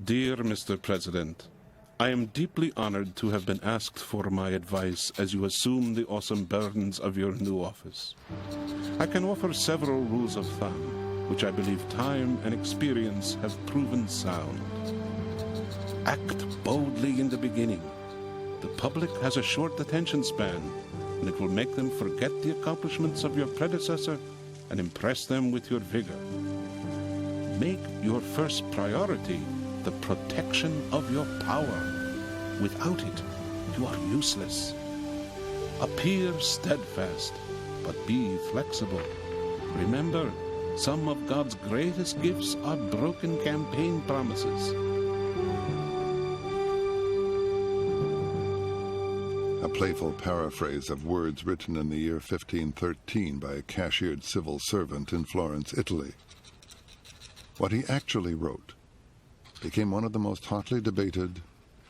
Dear Mr. President, I am deeply honored to have been asked for my advice as you assume the awesome burdens of your new office. I can offer several rules of thumb, which I believe time and experience have proven sound. Act boldly in the beginning. The public has a short attention span, and it will make them forget the accomplishments of your predecessor and impress them with your vigor. Make your first priority the protection of your power. Without it, you are useless. Appear steadfast, but be flexible. Remember, some of God's greatest gifts are broken campaign promises. A playful paraphrase of words written in the year 1513 by a cashiered civil servant in Florence, Italy. What he actually wrote became one of the most hotly debated,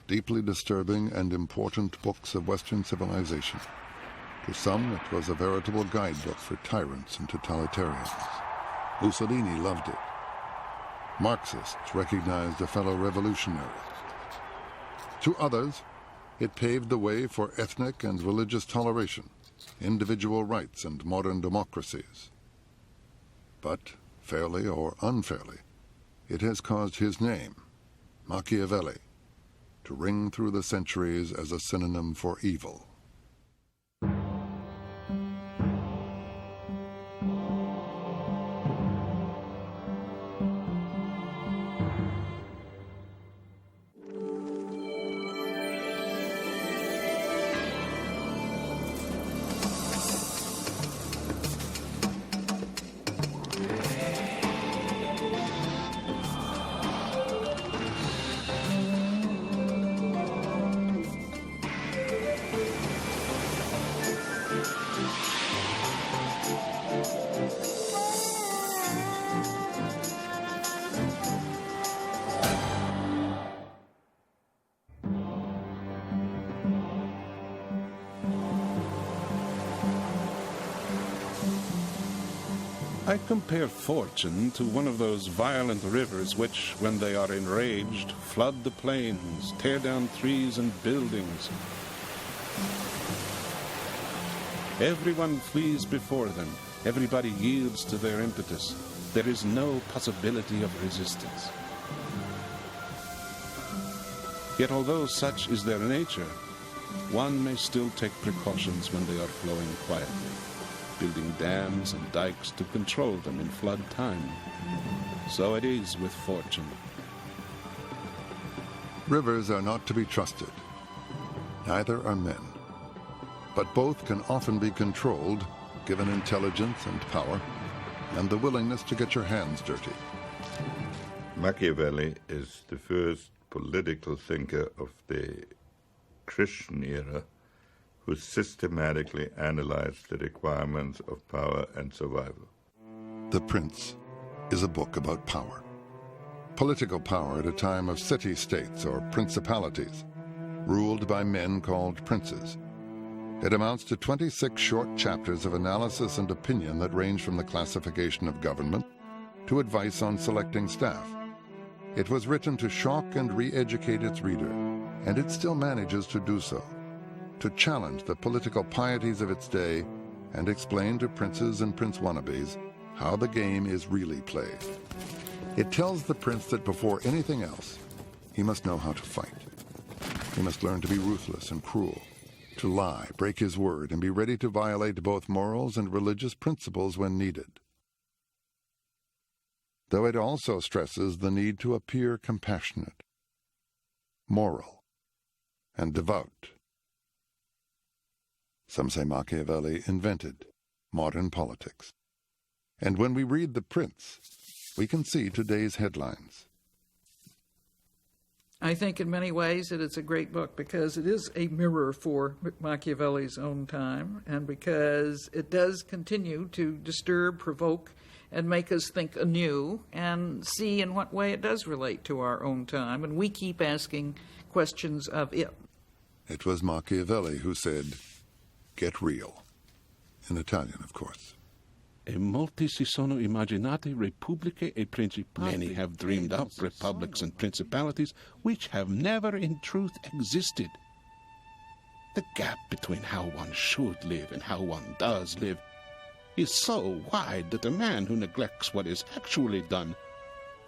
deeply disturbing, and important books of Western civilization. To some, it was a veritable guidebook for tyrants and totalitarians. Mussolini loved it. Marxists recognized a fellow revolutionary. To others, it paved the way for ethnic and religious toleration, individual rights, and modern democracies. But, fairly or unfairly, it has caused his name, Machiavelli, to ring through the centuries as a synonym for evil. I compare fortune to one of those violent rivers which, when they are enraged, flood the plains, tear down trees and buildings. Everyone flees before them. Everybody yields to their impetus. There is no possibility of resistance. Yet although such is their nature, one may still take precautions when they are flowing quietly, building dams and dikes to control them in flood time. So it is with fortune. Rivers are not to be trusted. Neither are men. But both can often be controlled, given intelligence and power, and the willingness to get your hands dirty. Machiavelli is the first political thinker of the Christian era who systematically analyzed the requirements of power and survival. The Prince is a book about power. Political power at a time of city-states or principalities, ruled by men called princes. It amounts to 26 short chapters of analysis and opinion that range from the classification of government to advice on selecting staff. It was written to shock and re-educate its reader, and it still manages to do so, to challenge the political pieties of its day and explain to princes and prince wannabes how the game is really played. It tells the prince that before anything else, he must know how to fight. He must learn to be ruthless and cruel, to lie, break his word, and be ready to violate both morals and religious principles when needed. Though it also stresses the need to appear compassionate, moral, and devout. Some say Machiavelli invented modern politics. And when we read The Prince, we can see today's headlines. I think in many ways that it's a great book because it is a mirror for Machiavelli's own time and because it does continue to disturb, provoke, and make us think anew and see in what way it does relate to our own time. And we keep asking questions of it. It was Machiavelli who said, "Get real," in Italian, of course. E molti si sono immaginati repubbliche e principi. Many have dreamed up republics and principalities which have never in truth existed. The gap between how one should live and how one does live is so wide that a man who neglects what is actually done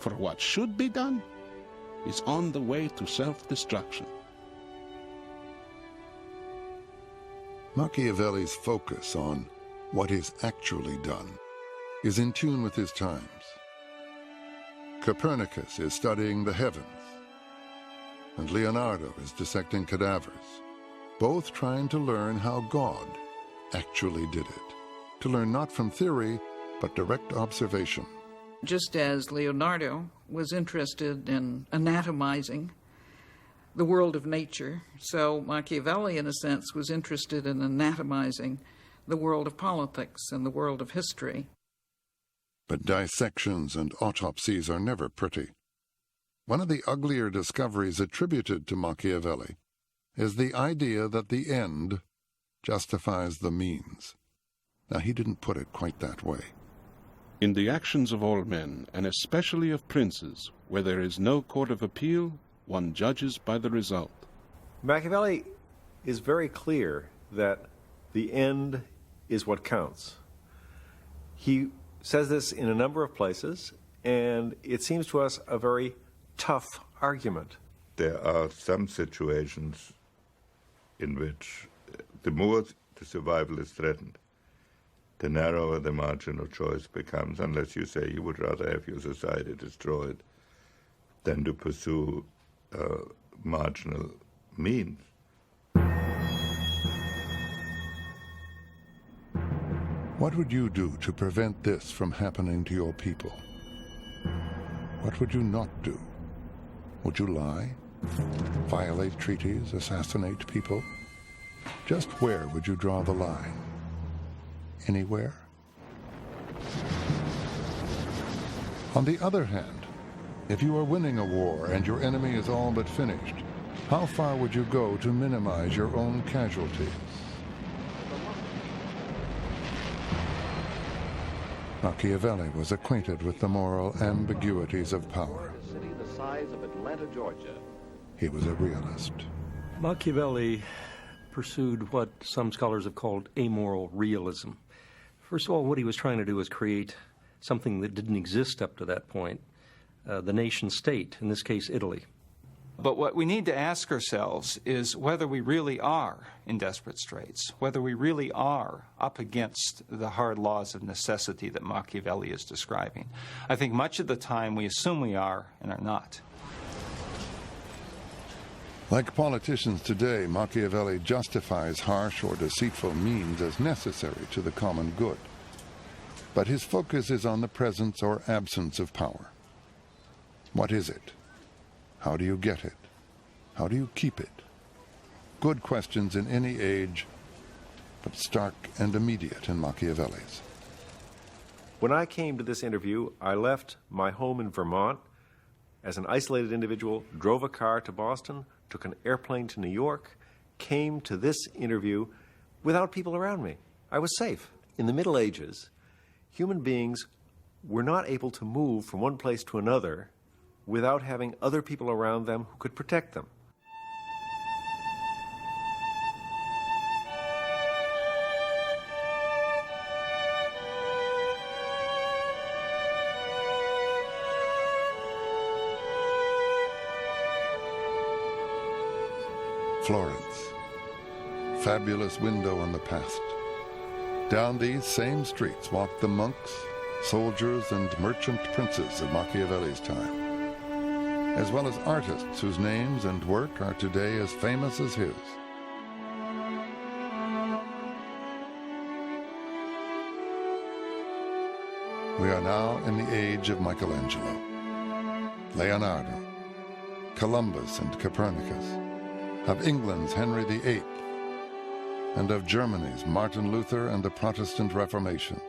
for what should be done is on the way to self-destruction. Machiavelli's focus on what is actually done is in tune with his times. Copernicus is studying the heavens, and Leonardo is dissecting cadavers, both trying to learn how God actually did it, to learn not from theory, but direct observation. Just as Leonardo was interested in anatomizing the world of nature, so Machiavelli, in a sense, was interested in anatomizing the world of politics and the world of history. But dissections and autopsies are never pretty. One of the uglier discoveries attributed to Machiavelli is the idea that the end justifies the means. Now, he didn't put it quite that way. In the actions of all men, and especially of princes, where there is no court of appeal, one judges by the result. Machiavelli is very clear that the end is what counts. He says this in a number of places, and it seems to us a very tough argument. There are some situations in which the more the survival is threatened, the narrower the margin of choice becomes, unless you say you would rather have your society destroyed than to pursue marginal means. What would you do to prevent this from happening to your people? What would you not do? Would you lie? Violate treaties? Assassinate people? Just where would you draw the line? Anywhere? On the other hand, if you are winning a war and your enemy is all but finished, how far would you go to minimize your own casualties? Machiavelli was acquainted with the moral ambiguities of power. The size of Atlanta, Georgia. He was a realist. Machiavelli pursued what some scholars have called amoral realism. First of all, what he was trying to do was create something that didn't exist up to that point, the nation state, in this case Italy. But what we need to ask ourselves is whether we really are in desperate straits, whether we really are up against the hard laws of necessity that Machiavelli is describing. I think much of the time we assume we are and are not. Like politicians today, Machiavelli justifies harsh or deceitful means as necessary to the common good. But his focus is on the presence or absence of power. What is it? How do you get it? How do you keep it? Good questions in any age, but stark and immediate in Machiavelli's. When I came to this interview, I left my home in Vermont as an isolated individual, drove a car to Boston, took an airplane to New York, came to this interview without people around me. I was safe. In the Middle Ages, human beings were not able to move from one place to another without having other people around them who could protect them. Florence, fabulous window on the past. Down these same streets walked the monks, soldiers, and merchant princes of Machiavelli's time, as well as artists whose names and work are today as famous as his. We are now in the age of Michelangelo, Leonardo, Columbus and Copernicus, of England's Henry VIII, and of Germany's Martin Luther and the Protestant Reformation.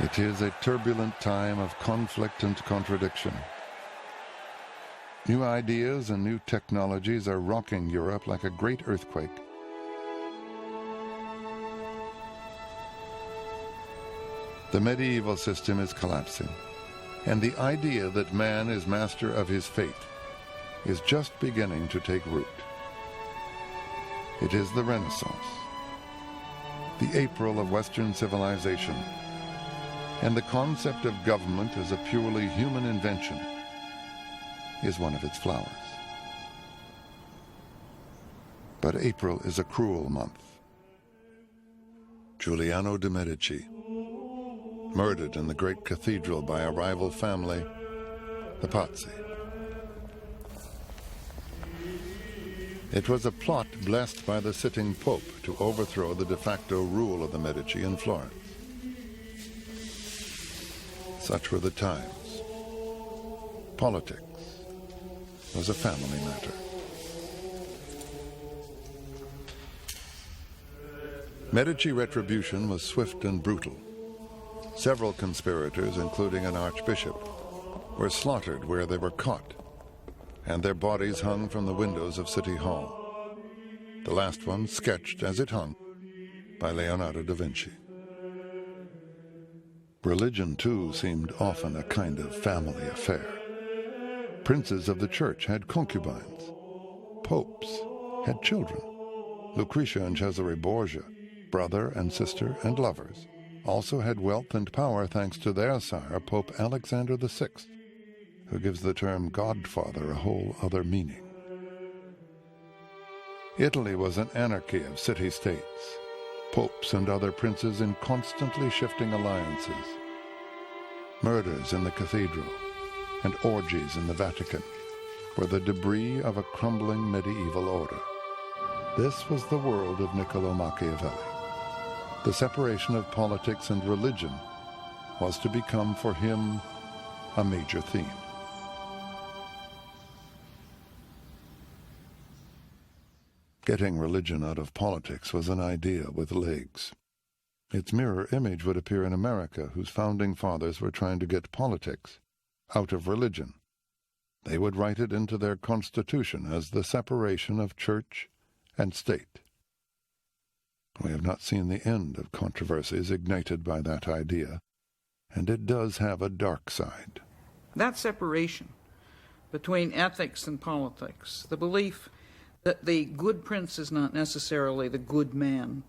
It is a turbulent time of conflict and contradiction. New ideas and new technologies are rocking Europe like a great earthquake. The medieval system is collapsing, and the idea that man is master of his fate is just beginning to take root. It is the Renaissance, the April of Western civilization, and the concept of government as a purely human invention is one of its flowers. But April is a cruel month. Giuliano de' Medici, murdered in the great cathedral by a rival family, the Pazzi. It was a plot blessed by the sitting Pope to overthrow the de facto rule of the Medici in Florence. Such were the times. Politics was a family matter. Medici retribution was swift and brutal. Several conspirators, including an archbishop, were slaughtered where they were caught, and their bodies hung from the windows of City Hall. The last one sketched as it hung by Leonardo da Vinci. Religion, too, seemed often a kind of family affair. Princes of the church had concubines. Popes had children. Lucretia and Cesare Borgia, brother and sister and lovers, also had wealth and power thanks to their sire, Pope Alexander VI, who gives the term godfather a whole other meaning. Italy was an anarchy of city-states, popes and other princes in constantly shifting alliances, murders in the cathedral, and orgies in the Vatican were the debris of a crumbling medieval order. This was the world of Nicolau Machiavelli. The separation of politics and religion was to become for him a major theme. Getting religion out of politics was an idea with legs. Its mirror image would appear in America, whose founding fathers were trying to get politics out of religion. They would write it into their Constitution as the separation of church and state. We have not seen the end of controversies ignited by that idea, and it does have a dark side. That separation between ethics and politics, the belief that the good prince is not necessarily the good man,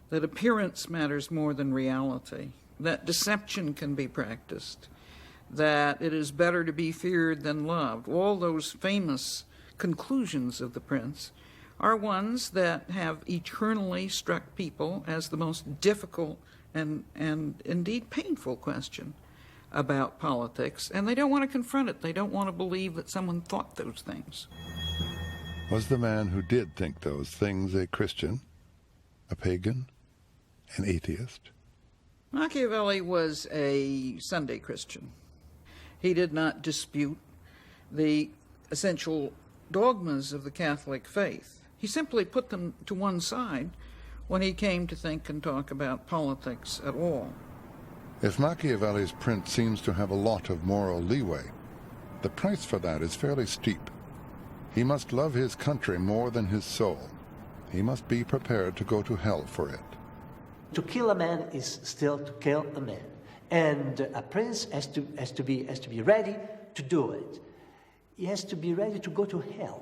that appearance matters more than reality, that deception can be practiced, that it is better to be feared than loved, all those famous conclusions of the prince are ones that have eternally struck people as the most difficult and indeed painful question about politics, and they don't want to confront it. They don't want to believe that someone thought those things. Was the man who did think those things a Christian, a pagan, an atheist? Machiavelli was a Sunday Christian. He did not dispute the essential dogmas of the Catholic faith. He simply put them to one side when he came to think and talk about politics at all. If Machiavelli's prince seems to have a lot of moral leeway, the price for that is fairly steep. He must love his country more than his soul. He must be prepared to go to hell for it. To kill a man is still to kill a man, and a prince has to be ready to do it. He has to be ready to go to hell.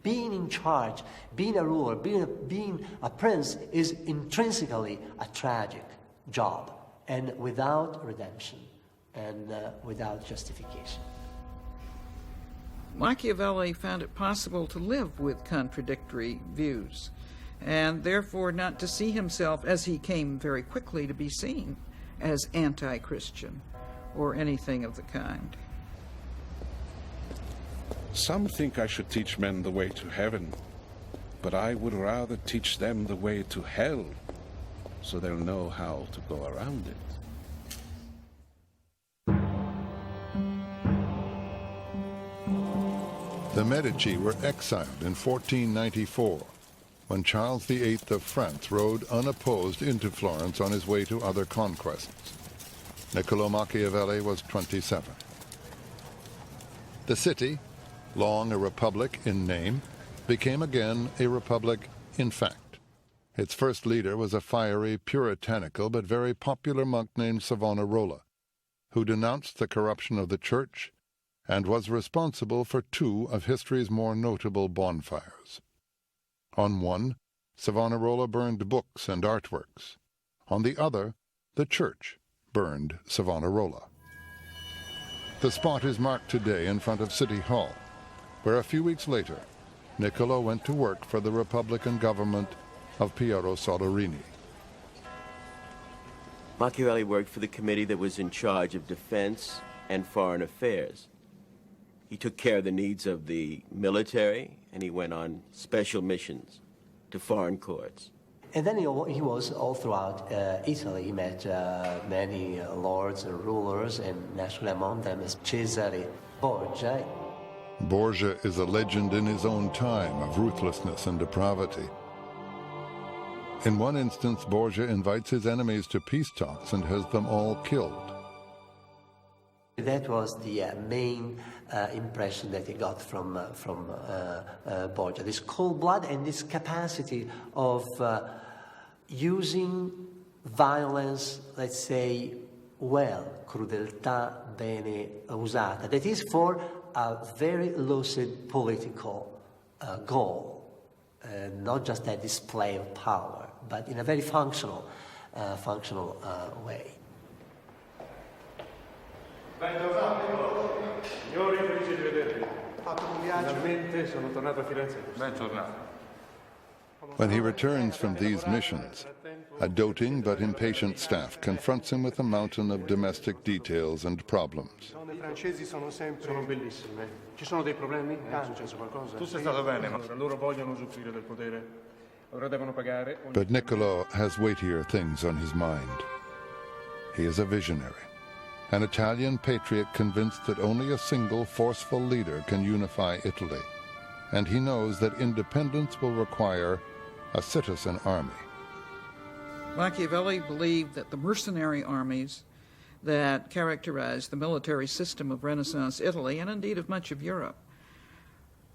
Being in charge, being a ruler, being a prince is intrinsically a tragic job, and without redemption and without justification. Machiavelli found it possible to live with contradictory views, and therefore not to see himself, as he came very quickly to be seen, as anti-Christian or anything of the kind. Some think I should teach men the way to heaven, but I would rather teach them the way to hell, so they'll know how to go around it. The Medici were exiled in 1494, when Charles VIII of France rode unopposed into Florence on his way to other conquests. Nicolau Machiavelli was 27. The city, long a republic in name, became again a republic in fact. Its first leader was a fiery, puritanical, but very popular monk named Savonarola, who denounced the corruption of the church and was responsible for two of history's more notable bonfires. On one, Savonarola burned books and artworks. On the other, the church burned Savonarola. The spot is marked today in front of City Hall, where a few weeks later, Nicolau went to work for the Republican government of Piero Soderini. Machiavelli worked for the committee that was in charge of defense and foreign affairs. He took care of the needs of the military, and he went on special missions to foreign courts. And then he was all throughout Italy. He met many lords and rulers, and naturally among them is Cesare Borgia. Borgia is a legend in his own time of ruthlessness and depravity. In one instance, Borgia invites his enemies to peace talks and has them all killed. That was the main impression that he got from Borgia, this cold blood and this capacity of using violence, let's say, well, crudeltà bene usata, that is for a very lucid political goal. Not just a display of power, but in a very functional way. Signori, felice di vedervi. Fatto un viaggio. Finalmente sono tornato a Firenze. Bentornato. When he returns from these missions, a doting but impatient staff confronts him with a mountain of domestic details and problems. I francesi sono bellissime. Ci sono dei problemi? È successo qualcosa? Tu sei stato bene, ma loro vogliono usufruire del potere. Ora devono pagare. But Nicolau has weightier things on his mind. He is a visionary, an Italian patriot convinced that only a single forceful leader can unify Italy, and he knows that independence will require a citizen army. Machiavelli believed that the mercenary armies that characterized the military system of Renaissance Italy, and indeed of much of Europe,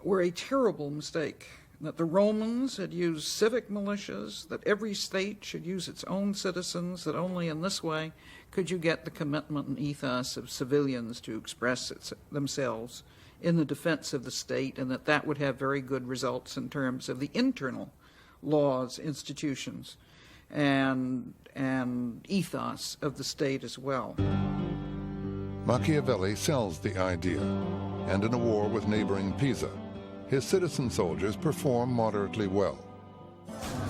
were a terrible mistake, that the Romans had used civic militias, that every state should use its own citizens, that only in this way could you get the commitment and ethos of civilians to express themselves in the defense of the state, and that would have very good results in terms of the internal laws, institutions, and ethos of the state as well. Machiavelli sells the idea, and in a war with neighboring Pisa, his citizen soldiers perform moderately well.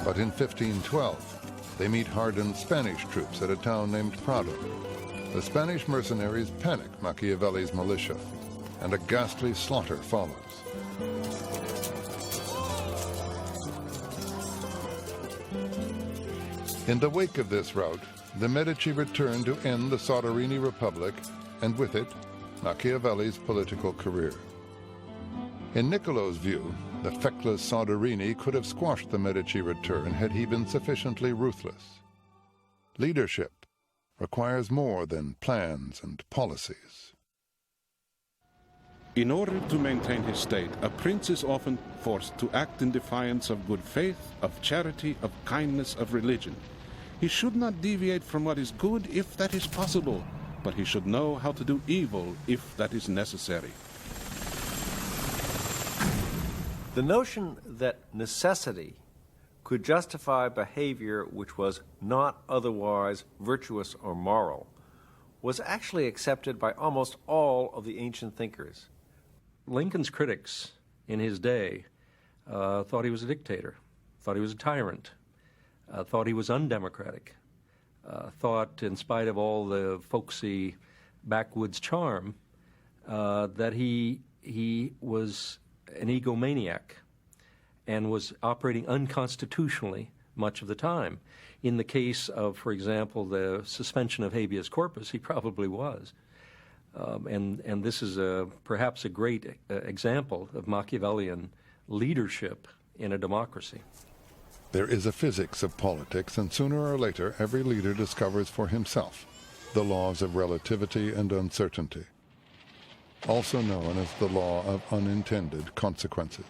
But in 1512, they meet hardened Spanish troops at a town named Prado. The Spanish mercenaries panic Machiavelli's militia, and a ghastly slaughter follows. In the wake of this rout, the Medici return to end the Soderini Republic, and with it, Machiavelli's political career. In Niccolau's view, the feckless Soderini could have squashed the Medici return had he been sufficiently ruthless. Leadership requires more than plans and policies. In order to maintain his state, a prince is often forced to act in defiance of good faith, of charity, of kindness, of religion. He should not deviate from what is good if that is possible, but he should know how to do evil if that is necessary. The notion that necessity could justify behavior which was not otherwise virtuous or moral was actually accepted by almost all of the ancient thinkers. Lincoln's critics in his day thought he was a dictator, thought he was a tyrant, thought he was undemocratic, thought, in spite of all the folksy backwoods charm, that he was an egomaniac and was operating unconstitutionally much of the time. In the case of, for example, the suspension of habeas corpus, he probably was. And this is perhaps a great example of Machiavellian leadership in a democracy. There is a physics of politics, and sooner or later every leader discovers for himself the laws of relativity and uncertainty, also known as the law of unintended consequences.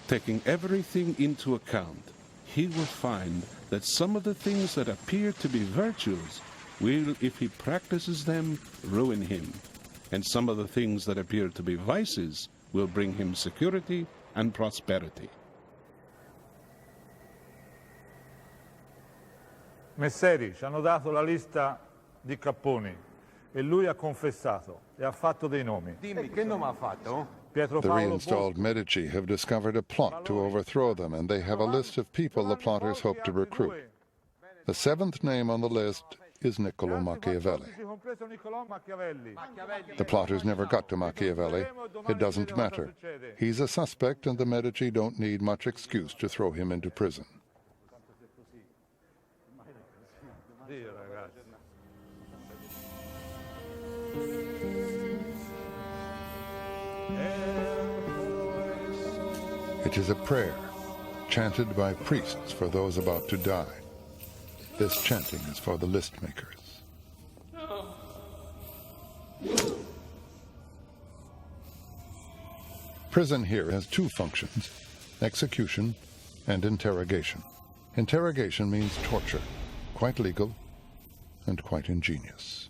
Taking everything into account, he will find that some of the things that appear to be virtues will, if he practices them, ruin him, and some of the things that appear to be vices will bring him security and prosperity. Messeri ci hanno dato la lista di capponi e lui ha confessato e ha fatto dei nomi. Che nome ha fatto? Pietro The Paolo reinstalled Medici have discovered a plot to overthrow them, and they have a list of people the plotters hope to recruit. The seventh name on the list is Nicolau Machiavelli. The plotters never got to Machiavelli. It doesn't matter. He's a suspect, and the Medici don't need much excuse to throw him into prison. It is a prayer chanted by priests for those about to die. This chanting is for the list makers. Prison here has two functions: execution and interrogation. Interrogation means torture, quite legal and quite ingenious.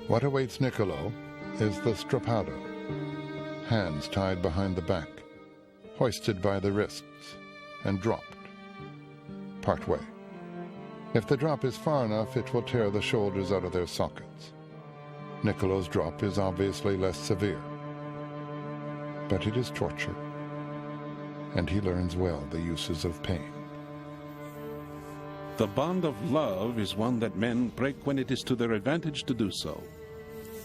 What awaits Nicolau is the strappado, hands tied behind the back, hoisted by the wrists, and dropped, part way. If the drop is far enough, it will tear the shoulders out of their sockets. Nicolau's drop is obviously less severe, but it is torture, and he learns well the uses of pain. The bond of love is one that men break when it is to their advantage to do so.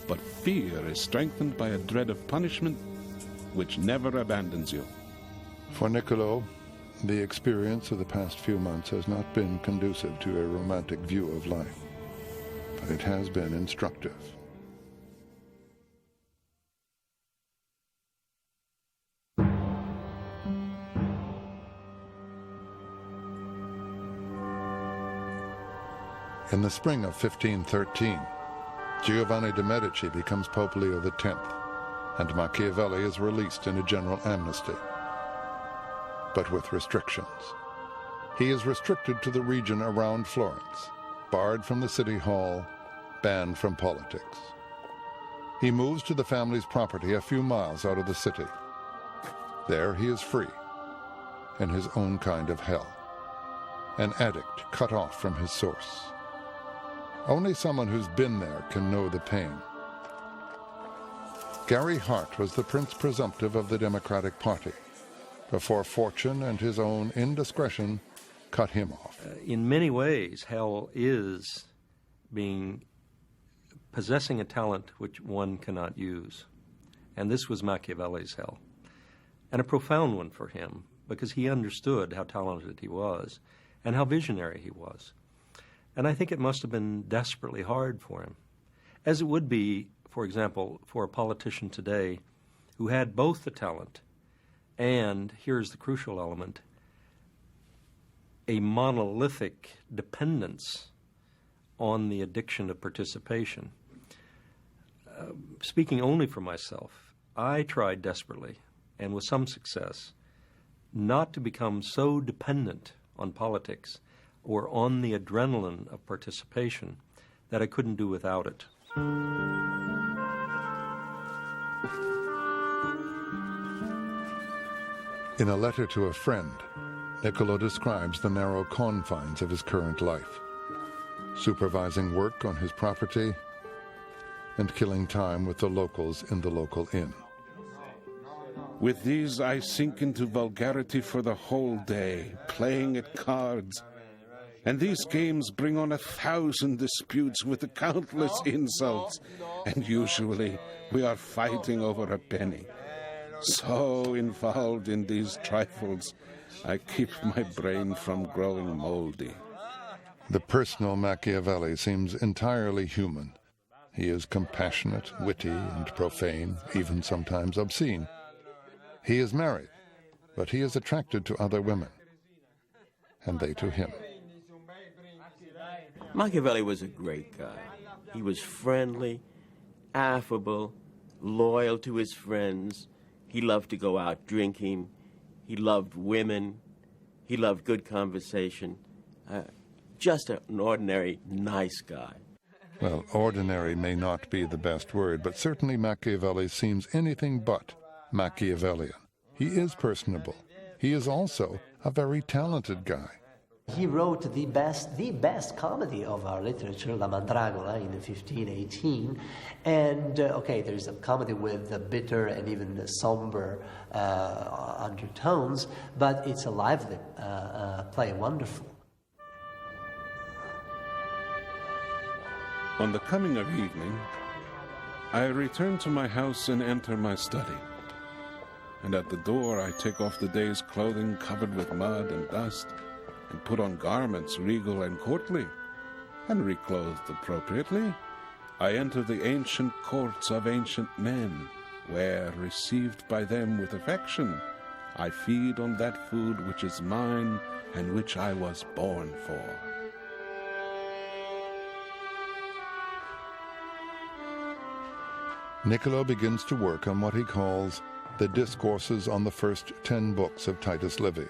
But fear is strengthened by a dread of punishment which never abandons you. For Nicolau, the experience of the past few months has not been conducive to a romantic view of life, but it has been instructive. In the spring of 1513, Giovanni de' Medici becomes Pope Leo X, and Machiavelli is released in a general amnesty, but with restrictions. He is restricted to the region around Florence, barred from the city hall, banned from politics. He moves to the family's property a few miles out of the city. There he is free, in his own kind of hell, an addict cut off from his source. Only someone who's been there can know the pain. Gary Hart was the prince presumptive of the Democratic Party before fortune and his own indiscretion cut him off. In many ways, hell is possessing a talent which one cannot use. And this was Machiavelli's hell. And a profound one for him, because he understood how talented he was and how visionary he was. And I think it must have been desperately hard for him, as it would be, for example, for a politician today who had both the talent and, here's the crucial element, a monolithic dependence on the addiction of participation. Speaking only for myself, I tried desperately, and with some success, not to become so dependent on politics or on the adrenaline of participation that I couldn't do without it. In a letter to a friend, Nicolau describes the narrow confines of his current life, supervising work on his property and killing time with the locals in the local inn. With these I sink into vulgarity for the whole day, playing at cards. And these games bring on 1,000 disputes with the countless insults, and usually we are fighting over a penny. So involved in these trifles, I keep my brain from growing moldy. The personal Machiavelli seems entirely human. He is compassionate, witty, and profane, even sometimes obscene. He is married, but he is attracted to other women, and they to him. Machiavelli was a great guy. He was friendly, affable, loyal to his friends, He loved to go out drinking. He loved women. He loved good conversation. Just an ordinary, nice guy. Well, ordinary may not be the best word, but certainly Machiavelli seems anything but Machiavellian. He is personable. He is also a very talented guy. He wrote the best comedy of our literature, La Mandragola, in 1518. And, okay, there's a comedy with bitter and even somber undertones, but it's a lively play, wonderful. On the coming of evening, I return to my house and enter my study. And at the door I take off the day's clothing covered with mud and dust, and put on garments regal and courtly, and reclothed appropriately, I enter the ancient courts of ancient men, where, received by them with affection, I feed on that food which is mine and which I was born for. Nicolau begins to work on what he calls the Discourses on the First 10 Books of Titus Livy.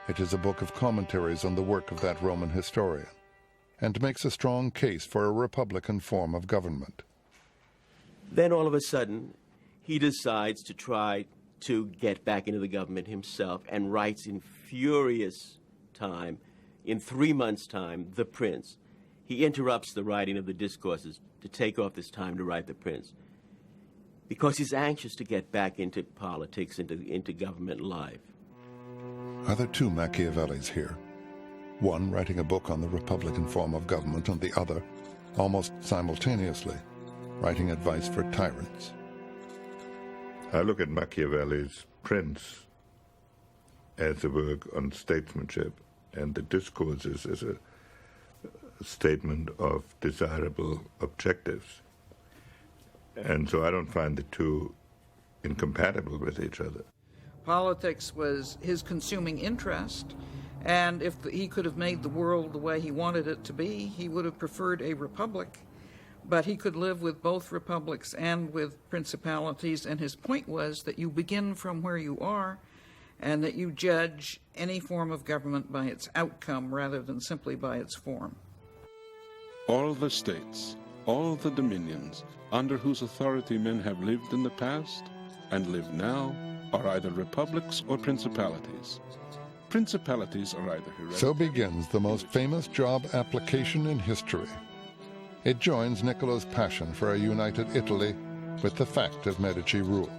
It is a book of commentaries on the work of that Roman historian, and makes a strong case for a republican form of government. Then all of a sudden, he decides to try to get back into the government himself and writes in furious time, in 3 months' time, The Prince. He interrupts the writing of the Discourses to take off this time to write The Prince, because he's anxious to get back into politics, into government life. Are there two Machiavellis here? One writing a book on the republican form of government, and the other, almost simultaneously, writing advice for tyrants. I look at Machiavelli's Prince as a work on statesmanship, and the Discourses as a statement of desirable objectives. And so I don't find the two incompatible with each other. Politics was his consuming interest, and if he could have made the world the way he wanted it to be, he would have preferred a republic. But he could live with both republics and with principalities, and his point was that you begin from where you are, and that you judge any form of government by its outcome rather than simply by its form. All the states, all the dominions, under whose authority men have lived in the past and live now, are either republics or principalities. Principalities are either hereditary. So begins the most famous job application in history. It joins Niccolau's passion for a united Italy with the fact of Medici rule.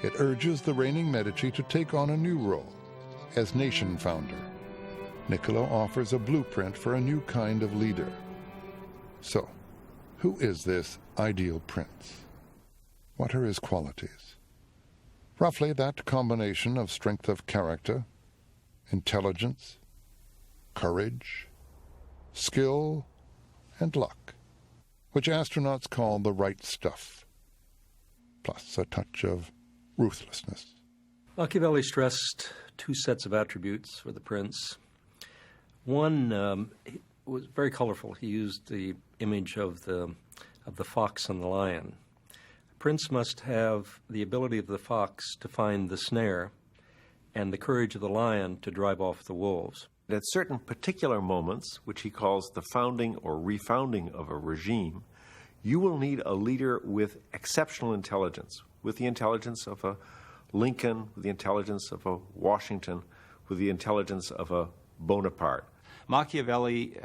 It urges the reigning Medici to take on a new role as nation founder. Nicolau offers a blueprint for a new kind of leader. So, who is this ideal prince? What are his qualities? Roughly that combination of strength of character, intelligence, courage, skill, and luck, which astronauts call the right stuff, plus a touch of ruthlessness. Machiavelli stressed two sets of attributes for the prince. One was very colorful. He used the image of the fox and the lion. A prince must have the ability of the fox to find the snare and the courage of the lion to drive off the wolves. At certain particular moments, which he calls the founding or refounding of a regime, you will need a leader with exceptional intelligence, with the intelligence of a Lincoln, with the intelligence of a Washington, with the intelligence of a Bonaparte. Machiavelli's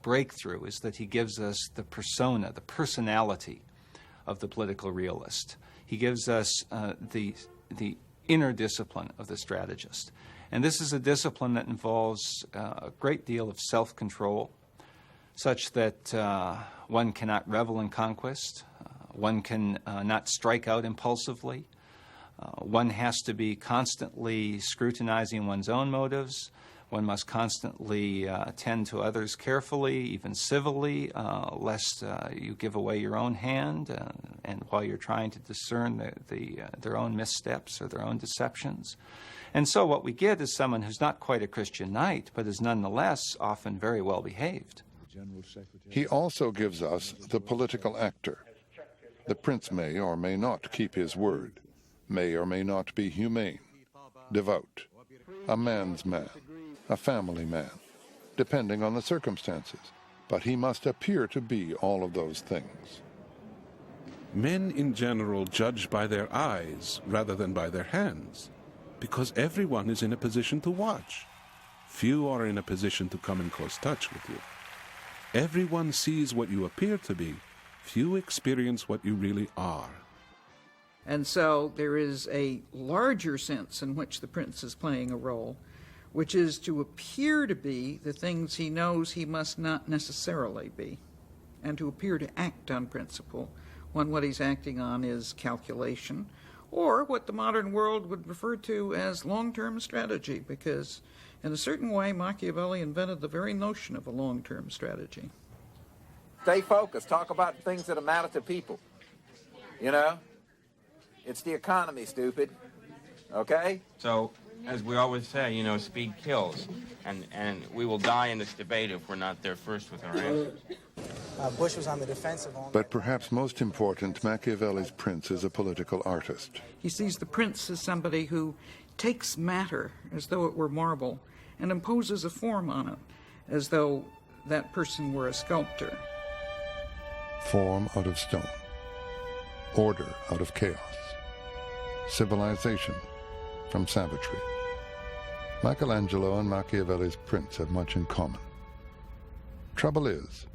breakthrough is that he gives us the persona, the personality of the political realist. He gives us the inner discipline of the strategist. And this is a discipline that involves a great deal of self-control, such that one cannot revel in conquest, one can not strike out impulsively, one has to be constantly scrutinizing one's own motives, one must constantly attend to others carefully, even civilly, lest you give away your own hand, and while you're trying to discern their own missteps or their own deceptions. And so what we get is someone who's not quite a Christian knight, but is nonetheless often very well behaved. He also gives us the political actor. The prince may or may not keep his word. may or may not be humane, devout, a man's man, a family man, depending on the circumstances, but he must appear to be all of those things. Men in general judge by their eyes rather than by their hands, because everyone is in a position to watch. Few are in a position to come in close touch with you. Everyone sees what you appear to be. Few experience what you really are. And so there is a larger sense in which the prince is playing a role, which is to appear to be the things he knows he must not necessarily be, and to appear to act on principle when what he's acting on is calculation, or what the modern world would refer to as long-term strategy, because in a certain way Machiavelli invented the very notion of a long-term strategy. Stay focused. Talk about things that matter to people. You know? It's the economy, stupid. Okay? So, as we always say, you know, speed kills. And we will die in this debate if we're not there first with our answers. Bush was on the defensive. But perhaps most important, Machiavelli's prince is a political artist. He sees the prince as somebody who takes matter as though it were marble and imposes a form on it as though that person were a sculptor. Form out of stone, order out of chaos, civilization from savagery. Michelangelo and Machiavelli's prince have much in common. Trouble is,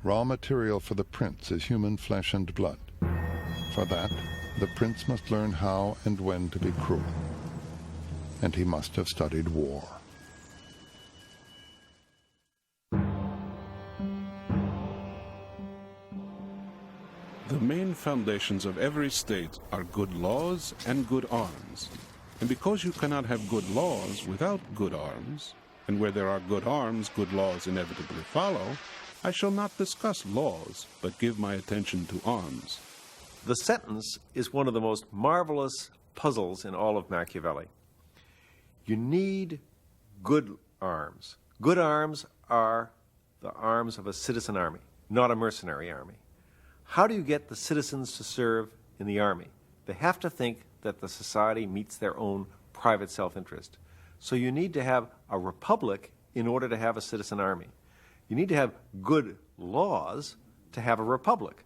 raw material for the prince is human flesh and blood. For that, the prince must learn how and when to be cruel. And he must have studied war. The main foundations of every state are good laws and good arms. And because you cannot have good laws without good arms, and where there are good arms, good laws inevitably follow, I shall not discuss laws, but give my attention to arms. The sentence is one of the most marvelous puzzles in all of Machiavelli. You need good arms. Good arms are the arms of a citizen army, not a mercenary army. How do you get the citizens to serve in the army? They have to think that the society meets their own private self-interest. So you need to have a republic in order to have a citizen army. You need to have good laws to have a republic.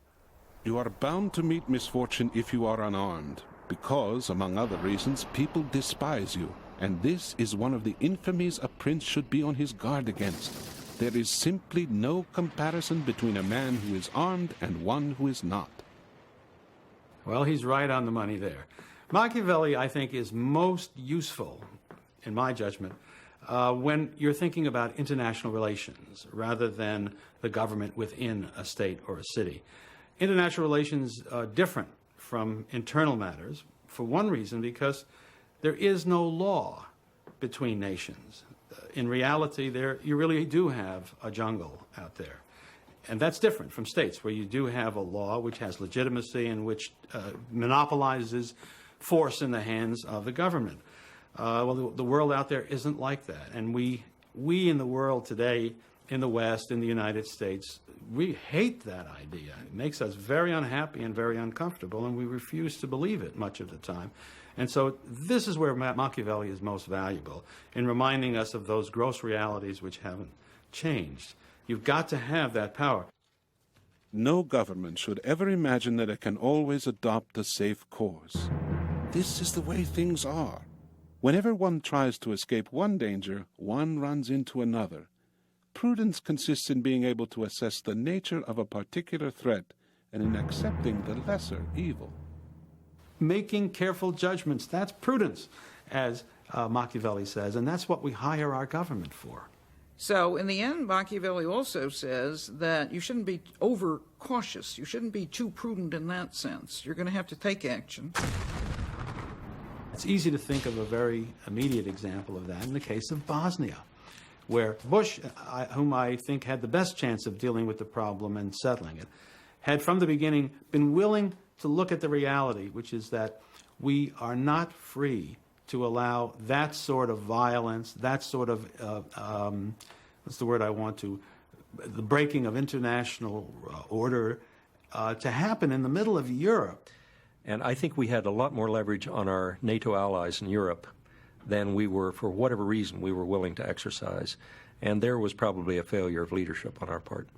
You are bound to meet misfortune if you are unarmed, because, among other reasons, people despise you. And this is one of the infamies a prince should be on his guard against. There is simply no comparison between a man who is armed and one who is not. Well, he's right on the money there. Machiavelli, I think, is most useful, in my judgment, when you're thinking about international relations rather than the government within a state or a city. International relations are different from internal matters, for one reason, because there is no law between nations. In reality, you really do have a jungle out there. And that's different from states, where you do have a law which has legitimacy and which monopolizes force in the hands of the government. Well, the world out there isn't like that. And we in the world today, in the West, in the United States, we hate that idea. It makes us very unhappy and very uncomfortable, and we refuse to believe it much of the time. And so this is where Machiavelli is most valuable, in reminding us of those gross realities which haven't changed. You've got to have that power. No government should ever imagine that it can always adopt a safe course. This is the way things are. Whenever one tries to escape one danger, one runs into another. Prudence consists in being able to assess the nature of a particular threat and in accepting the lesser evil. Making careful judgments, that's prudence, as Machiavelli says, and that's what we hire our government for. So in the end, Machiavelli also says that you shouldn't be over-cautious. You shouldn't be too prudent in that sense. You're going to have to take action. It's easy to think of a very immediate example of that in the case of Bosnia, where Bush, whom I think had the best chance of dealing with the problem and settling it, had from the beginning been willing to look at the reality, which is that we are not free to allow that sort of violence, that sort of, what's the word I want to, the breaking of international order to happen in the middle of Europe. And I think we had a lot more leverage on our NATO allies in Europe than we were, for whatever reason, we were willing to exercise. And there was probably a failure of leadership on our part.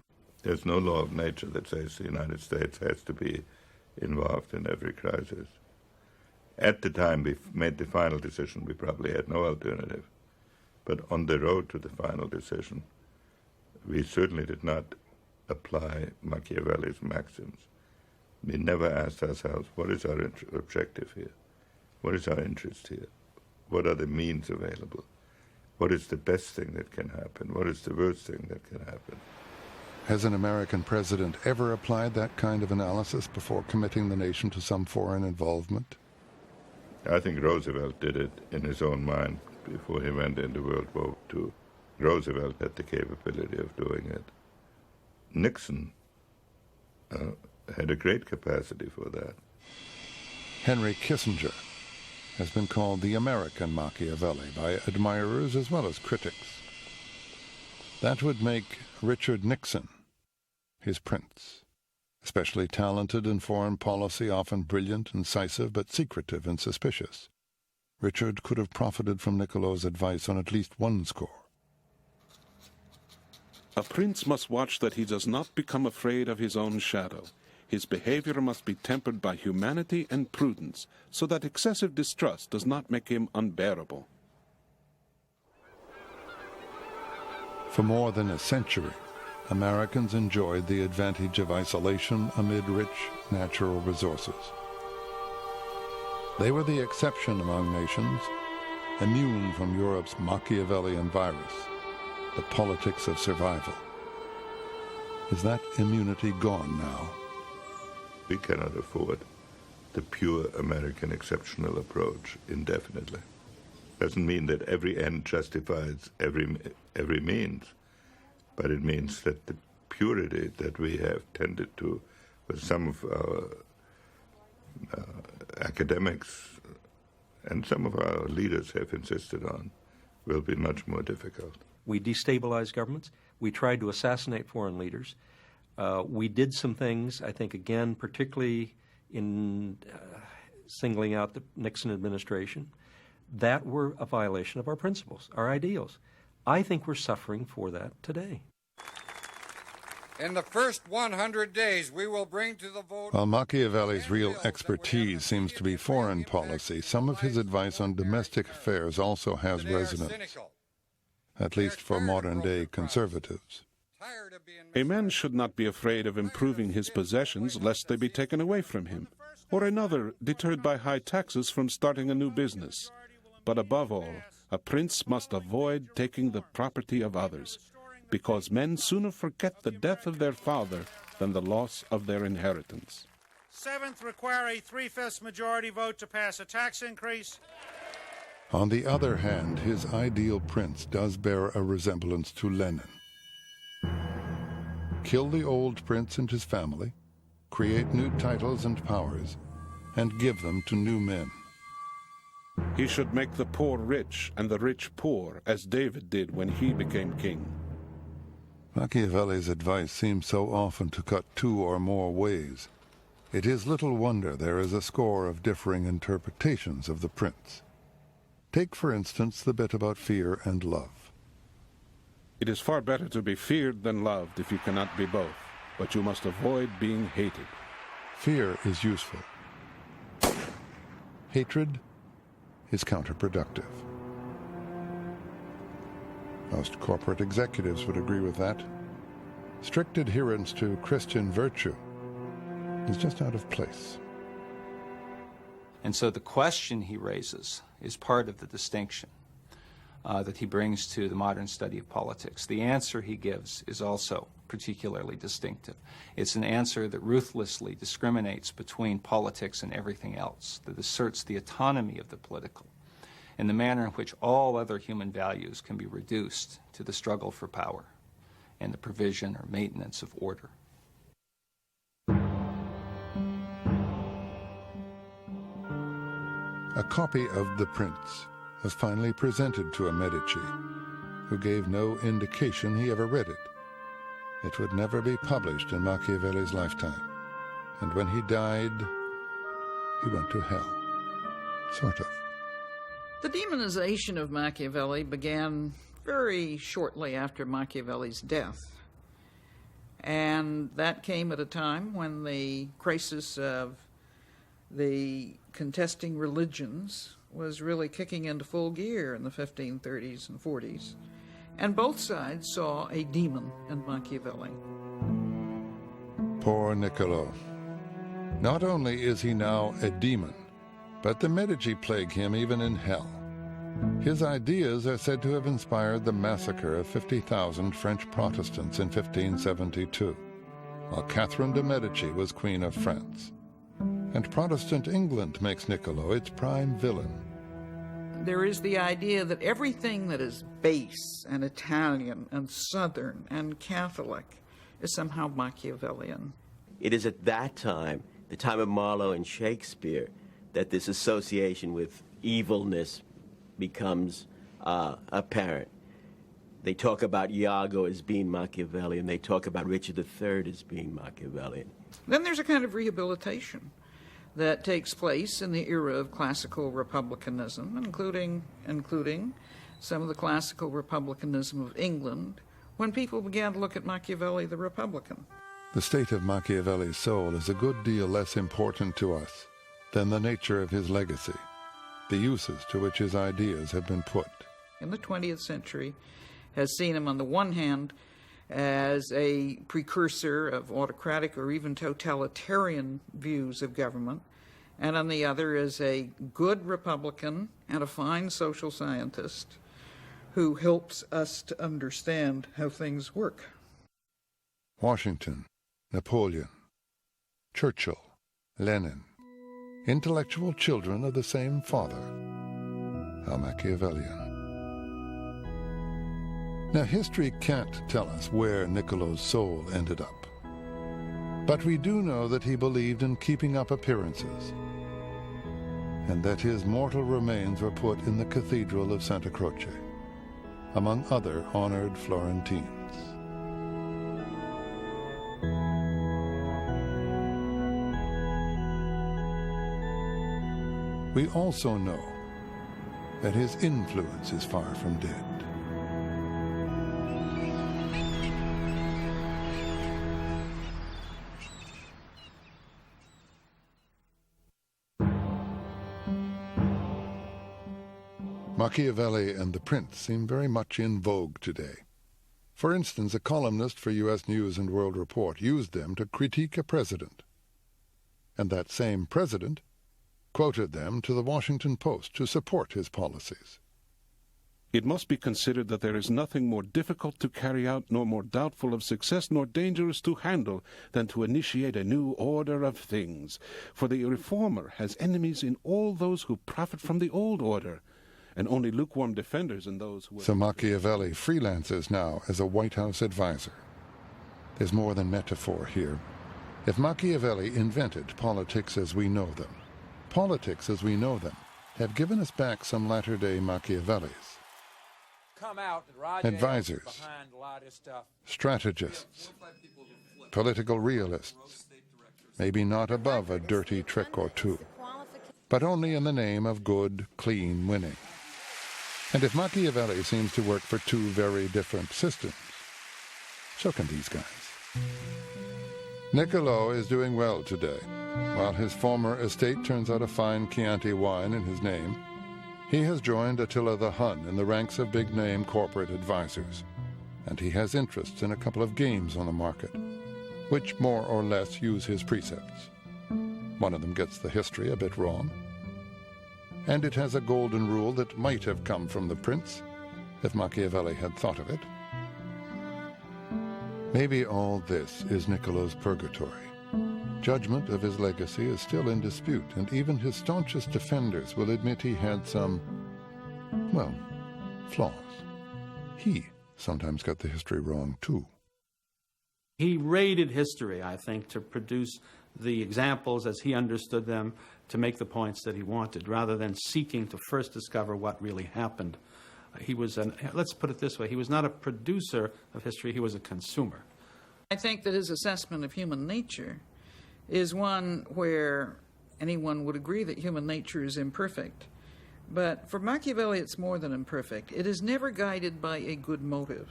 There's no law of nature that says the United States has to be involved in every crisis. At the time we made the final decision, we probably had no alternative. But on the road to the final decision, we certainly did not apply Machiavelli's maxims. We never asked ourselves, what is our objective here? What is our interest here? What are the means available? What is the best thing that can happen? What is the worst thing that can happen? Has an American president ever applied that kind of analysis before committing the nation to some foreign involvement? I think Roosevelt did it in his own mind before he went into World War II. Roosevelt had the capability of doing it. Nixon had a great capacity for that. Henry Kissinger has been called the American Machiavelli by admirers as well as critics. That would make Richard Nixon his prince, especially talented in foreign policy, often brilliant, incisive, but secretive and suspicious. Richard could have profited from Nicolau's advice on at least one score. A prince must watch that he does not become afraid of his own shadow. His behavior must be tempered by humanity and prudence, so that excessive distrust does not make him unbearable. For more than a century, Americans enjoyed the advantage of isolation amid rich natural resources. They were the exception among nations, immune from Europe's Machiavellian virus, the politics of survival. Is that immunity gone now? We cannot afford the pure American exceptional approach indefinitely. Doesn't mean that every end justifies every means, but it means that the purity that we have tended to, with some of our academics and some of our leaders have insisted on, will be much more difficult. We destabilized governments. We tried to assassinate foreign leaders. We did some things, I think, again, particularly in singling out the Nixon administration, that were a violation of our principles, our ideals. I think we're suffering for that today. In the first 100 days, we will bring to the vote... While Machiavelli's real expertise seems to be foreign policy, some of his advice on domestic affairs also has resonance, at least for modern-day conservatives. A man should not be afraid of improving his possessions lest they be taken away from him, or another deterred by high taxes from starting a new business. But above all, a prince must avoid taking the property of others, because men sooner forget the death of their father than the loss of their inheritance. Seventh, require a 3/5 majority vote to pass a tax increase. On the other hand, his ideal prince does bear a resemblance to Lenin. Kill the old prince and his family, create new titles and powers, and give them to new men. He should make the poor rich and the rich poor, as David did when he became king. Machiavelli's advice seems so often to cut two or more ways. It is little wonder there is a score of differing interpretations of the prince. Take, for instance, the bit about fear and love. It is far better to be feared than loved if you cannot be both, but you must avoid being hated. Fear is useful. Hatred is counterproductive. Most corporate executives would agree with that. Strict adherence to Christian virtue is just out of place. And so the question he raises is part of the distinction that he brings to the modern study of politics. The answer he gives is also particularly distinctive. It's an answer that ruthlessly discriminates between politics and everything else, that asserts the autonomy of the political in the manner in which all other human values can be reduced to the struggle for power and the provision or maintenance of order. A copy of The Prince was finally presented to a Medici, who gave no indication he ever read it. It would never be published in Machiavelli's lifetime, and when he died, he went to hell. Sort of. The demonization of Machiavelli began very shortly after Machiavelli's death. And that came at a time when the crisis of the contesting religions was really kicking into full gear in the 1530s and 40s. And both sides saw a demon in Machiavelli. Poor Niccolo. Not only is he now a demon, but the Medici plague him even in hell. His ideas are said to have inspired the massacre of 50,000 French Protestants in 1572, while Catherine de' Medici was Queen of France. And Protestant England makes Niccolo its prime villain. There is the idea that everything that is base and Italian and Southern and Catholic is somehow Machiavellian. It is at that time, the time of Marlowe and Shakespeare, that this association with evilness becomes apparent. They talk about Iago as being Machiavellian. They talk about Richard III as being Machiavellian. Then there's a kind of rehabilitation that takes place in the era of classical republicanism, including some of the classical republicanism of England, when people began to look at Machiavelli the Republican. The state of Machiavelli's soul is a good deal less important to us than the nature of his legacy, the uses to which his ideas have been put. In the 20th century has seen him on the one hand as a precursor of autocratic or even totalitarian views of government, and on the other as a good Republican and a fine social scientist who helps us to understand how things work. Washington, Napoleon, Churchill, Lenin, intellectual children of the same father. How Machiavellian. Now, history can't tell us where Niccolo's soul ended up. But we do know that he believed in keeping up appearances, and that his mortal remains were put in the Cathedral of Santa Croce, among other honored Florentines. We also know that his influence is far from dead. Machiavelli and the Prince seem very much in vogue today. For instance, a columnist for U.S. News and World Report used them to critique a president. And that same president quoted them to the Washington Post to support his policies. It must be considered that there is nothing more difficult to carry out, nor more doubtful of success, nor dangerous to handle, than to initiate a new order of things. For the reformer has enemies in all those who profit from the old order, and only lukewarm defenders in those who... So Machiavelli freelances now as a White House advisor. There's more than metaphor here. If Machiavelli invented politics as we know them, politics as we know them have given us back some latter-day Machiavellis. Advisors, strategists, political realists, maybe not above a dirty trick or two, but only in the name of good, clean winning. And if Machiavelli seems to work for two very different systems, so can these guys. Niccolo is doing well today. While his former estate turns out a fine Chianti wine in his name, he has joined Attila the Hun in the ranks of big-name corporate advisors, and he has interests in a couple of games on the market, which more or less use his precepts. One of them gets the history a bit wrong, and it has a golden rule that might have come from the prince, if Machiavelli had thought of it. Maybe all this is Niccolo's purgatory. Judgment of his legacy is still in dispute, and even his staunchest defenders will admit he had some, well, flaws. He sometimes got the history wrong, too. He raided history, I think, to produce the examples as he understood them, to make the points that he wanted, rather than seeking to first discover what really happened. He was let's put it this way, he was not a producer of history, he was a consumer. I think that his assessment of human nature is one where anyone would agree that human nature is imperfect. But for Machiavelli, it's more than imperfect. It is never guided by a good motive.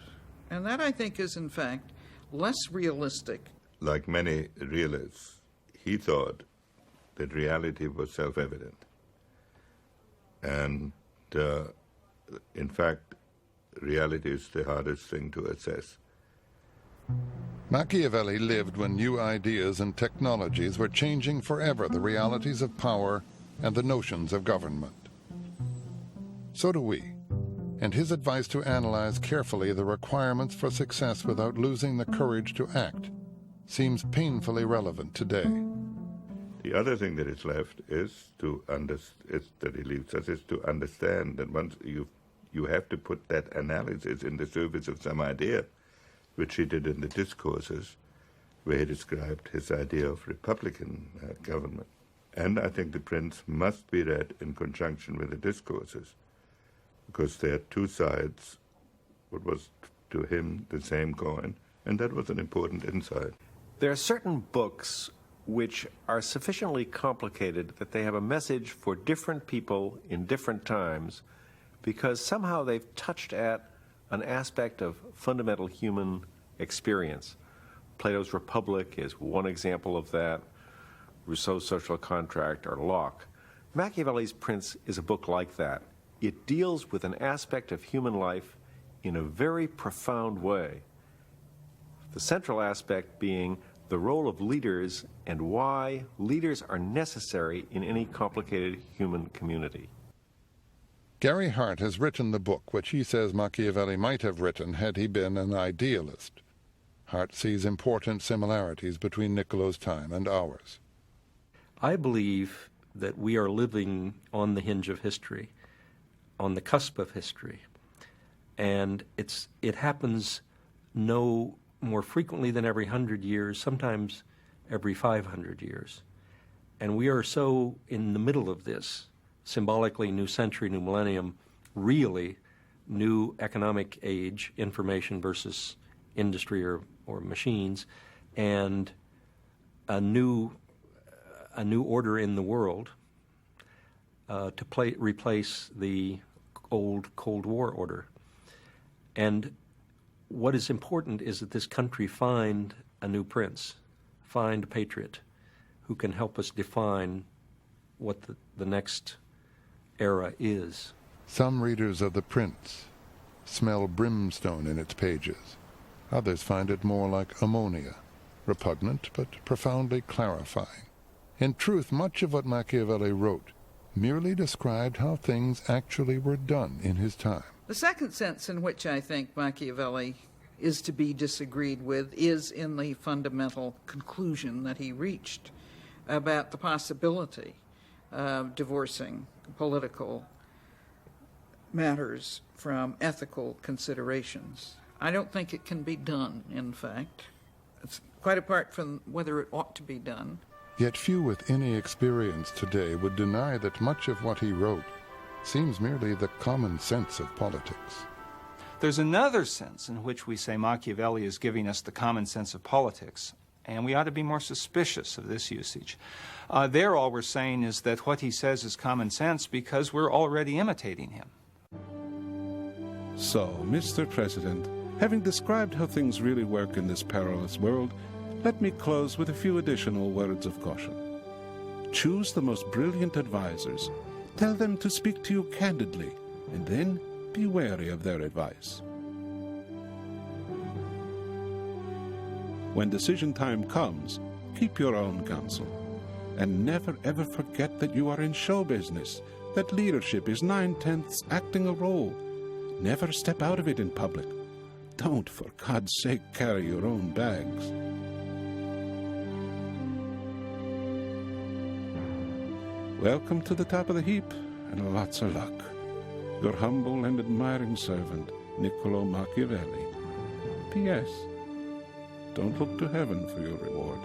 And that, I think, is, in fact, less realistic. Like many realists, he thought that reality was self-evident. And, in fact, reality is the hardest thing to assess. Machiavelli lived when new ideas and technologies were changing forever the realities of power and the notions of government. So do we, and his advice to analyze carefully the requirements for success without losing the courage to act seems painfully relevant today. The other thing that is left is that he leaves us is to understand that once you have to put that analysis in the service of some idea, which he did in the discourses, where he described his idea of republican government. And I think the Prince must be read in conjunction with the discourses, because they are two sides, what was to him the same coin, and that was an important insight. There are certain books which are sufficiently complicated that they have a message for different people in different times, because somehow they've touched at an aspect of fundamental human experience. Plato's Republic is one example of that, Rousseau's Social Contract, or Locke. Machiavelli's Prince is a book like that. It deals with an aspect of human life in a very profound way. The central aspect being the role of leaders and why leaders are necessary in any complicated human community. Gary Hart has written the book which he says Machiavelli might have written had he been an idealist. Hart sees important similarities between Niccolau's time and ours. I believe that we are living on the hinge of history, on the cusp of history, and it happens no more frequently than every 100 years, sometimes every 500 years. And we are so in the middle of this, symbolically new century, new millennium, really new economic age, information versus industry or machines, and a new order in the world to replace the old Cold War order. And what is important is that this country find a new prince, find a patriot who can help us define what the next era is. Some readers of The Prince smell brimstone in its pages. Others find it more like ammonia, repugnant but profoundly clarifying. In truth, much of what Machiavelli wrote merely described how things actually were done in his time. The second sense in which I think Machiavelli is to be disagreed with is in the fundamental conclusion that he reached about the possibility of divorcing political matters from ethical considerations. I don't think it can be done, in fact. It's quite apart from whether it ought to be done. Yet few with any experience today would deny that much of what he wrote seems merely the common sense of politics. There's another sense in which we say Machiavelli is giving us the common sense of politics, and we ought to be more suspicious of this usage. There, all we're saying is that what he says is common sense because we're already imitating him. So, Mr. President, having described how things really work in this perilous world, let me close with a few additional words of caution. Choose the most brilliant advisers. Tell them to speak to you candidly, and then be wary of their advice. When decision time comes, keep your own counsel. And never ever forget that you are in show business, that leadership is 9/10 acting a role. Never step out of it in public. Don't, for God's sake, carry your own bags. Welcome to the top of the heap, and lots of luck. Your humble and admiring servant, Nicolau Machiavelli. P.S. Don't look to heaven for your reward.